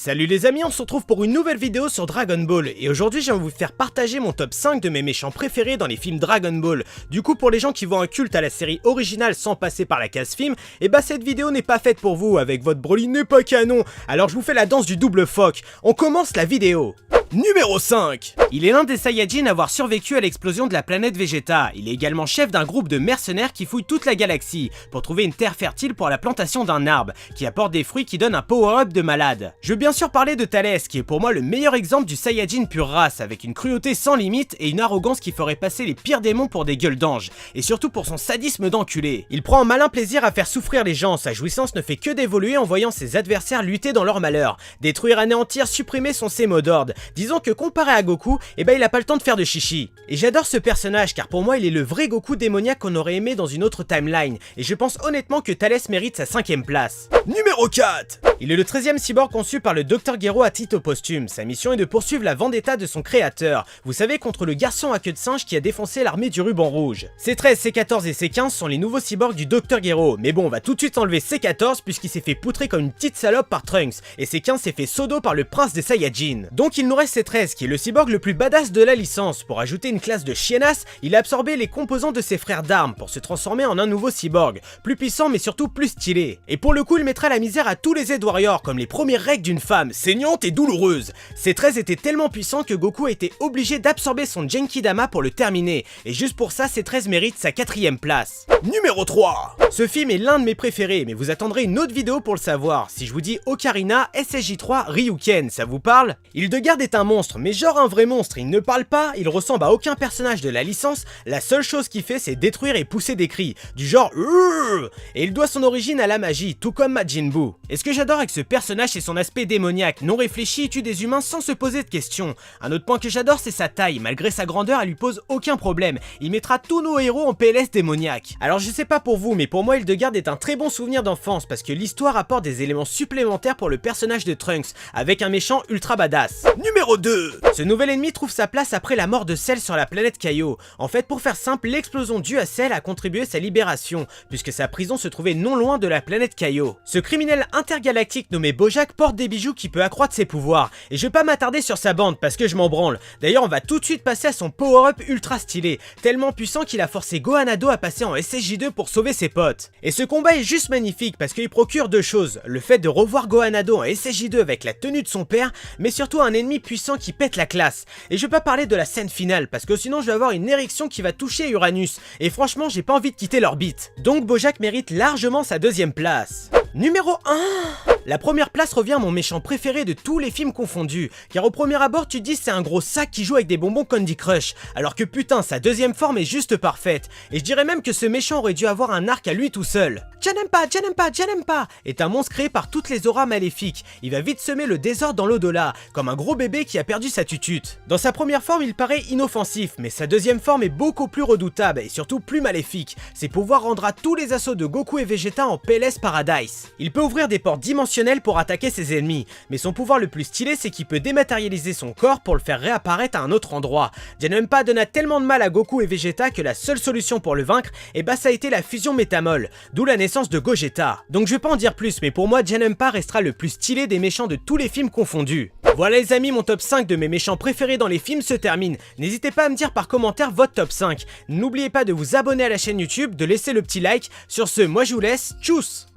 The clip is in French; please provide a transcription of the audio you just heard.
Salut les amis, on se retrouve pour une nouvelle vidéo sur Dragon Ball et aujourd'hui je vais vous faire partager mon top 5 de mes méchants préférés dans les films Dragon Ball. Du coup pour les gens qui voient un culte à la série originale sans passer par la case film, et bah cette vidéo n'est pas faite pour vous, avec votre Broly n'est pas canon, alors je vous fais la danse du double phoque. On commence la vidéo. Numéro 5. Il est l'un des Saiyajins à avoir survécu à l'explosion de la planète Vegeta. Il est également chef d'un groupe de mercenaires qui fouillent toute la galaxie pour trouver une terre fertile pour la plantation d'un arbre qui apporte des fruits qui donnent un power-up de malade. Je veux bien sûr parler de Thalès qui est pour moi le meilleur exemple du Saiyajin pure race, avec une cruauté sans limite et une arrogance qui ferait passer les pires démons pour des gueules d'ange, et surtout pour son sadisme d'enculé. Il prend un malin plaisir à faire souffrir les gens, sa jouissance ne fait que d'évoluer en voyant ses adversaires lutter dans leur malheur. Détruire, anéantir, supprimer sont ses mots d'ordre. Disons que comparé à Goku, il a pas le temps de faire de chichi. Et j'adore ce personnage car pour moi il est le vrai Goku démoniaque qu'on aurait aimé dans une autre timeline, et je pense honnêtement que Thalès mérite sa 5ème place. Numéro 4. Il est le 13e cyborg conçu par le Dr Gero à titre posthume. Sa mission est de poursuivre la vendetta de son créateur, vous savez, contre le garçon à queue de singe qui a défoncé l'armée du ruban rouge. C13, C14 et C15 sont les nouveaux cyborgs du Dr Gero, mais bon, on va tout de suite enlever C14 puisqu'il s'est fait poutrer comme une petite salope par Trunks, et C15 s'est fait sodo par le prince des Saiyajins. Donc il nous reste C13 qui est le cyborg le plus badass de la licence. Pour ajouter une classe de chiennasse, il a absorbé les composants de ses frères d'armes pour se transformer en un nouveau cyborg, plus puissant mais surtout plus stylé. Et pour le coup il mettra la misère à tous les Z-Warriors comme les premières règles d'une femme, saignante et douloureuse. C13 était tellement puissant que Goku a été obligé d'absorber son Genkidama pour le terminer, et juste pour ça C13 mérite sa 4ème place. Numéro 3. Ce film est l'un de mes préférés, mais vous attendrez une autre vidéo pour le savoir. Si je vous dis Ocarina, SSJ3, Ryuken, ça vous parle? Hildegarde est un monstre, mais genre un vrai monstre, il ne parle pas, il ressemble à aucun personnage de la licence, la seule chose qu'il fait c'est détruire et pousser des cris, du genre et il doit son origine à la magie, tout comme Majin Buu. Et ce que j'adore avec ce personnage c'est son aspect démoniaque, non réfléchi, il tue des humains sans se poser de questions. Un autre point que j'adore c'est sa taille, malgré sa grandeur elle lui pose aucun problème, il mettra tous nos héros en PLS démoniaque. Alors je sais pas pour vous, mais pour moi Hildegarde est un très bon souvenir d'enfance parce que l'histoire apporte des éléments supplémentaires pour le personnage de Trunks, avec un méchant ultra badass. Numéro 2. Ce nouvel ennemi trouve sa place après la mort de Cell sur la planète Kaio. En fait, pour faire simple, l'explosion due à Cell a contribué à sa libération, puisque sa prison se trouvait non loin de la planète Kaio. Ce criminel intergalactique nommé Bojack porte des bijoux qui peut accroître ses pouvoirs, et je vais pas m'attarder sur sa bande parce que je m'en branle. D'ailleurs, on va tout de suite passer à son power-up ultra stylé, tellement puissant qu'il a forcé Gohanado à passer en SSJ2 pour sauver ses potes. Et ce combat est juste magnifique parce qu'il procure deux choses, le fait de revoir Gohanado en SSJ2 avec la tenue de son père, mais surtout un ennemi puissant qui pète la classe. Et je vais pas parler de la scène finale parce que sinon je vais avoir une érection qui va toucher Uranus, et franchement j'ai pas envie de quitter l'orbite. Donc Bojack mérite largement sa 2ème place. Numéro 1. La première place revient à mon méchant préféré de tous les films confondus, car au premier abord tu te dis c'est un gros sac qui joue avec des bonbons Candy Crush, alors que putain sa 2ème forme est juste parfaite, et je dirais même que ce méchant aurait dû avoir un arc à lui tout seul. Janempa est un monstre créé par toutes les auras maléfiques, il va vite semer le désordre dans l'au-delà, comme un gros bébé qui a perdu sa tutute. Dans sa première forme il paraît inoffensif, mais sa 2ème forme est beaucoup plus redoutable et surtout plus maléfique, ses pouvoirs rendra tous les assauts de Goku et Vegeta en PLS Paradise. Il peut ouvrir des portes dimensionnelles pour attaquer ses ennemis, mais son pouvoir le plus stylé c'est qu'il peut dématérialiser son corps pour le faire réapparaître à un autre endroit. Janempa donna tellement de mal à Goku et Vegeta que la seule solution pour le vaincre, ça a été la fusion Métamol, d'où la naissance de Gogeta. Donc je vais pas en dire plus, mais pour moi Janempa restera le plus stylé des méchants de tous les films confondus. Voilà les amis, mon top 5 de mes méchants préférés dans les films se termine. N'hésitez pas à me dire par commentaire votre top 5. N'oubliez pas de vous abonner à la chaîne YouTube, de laisser le petit like. Sur ce, moi je vous laisse, tchuss!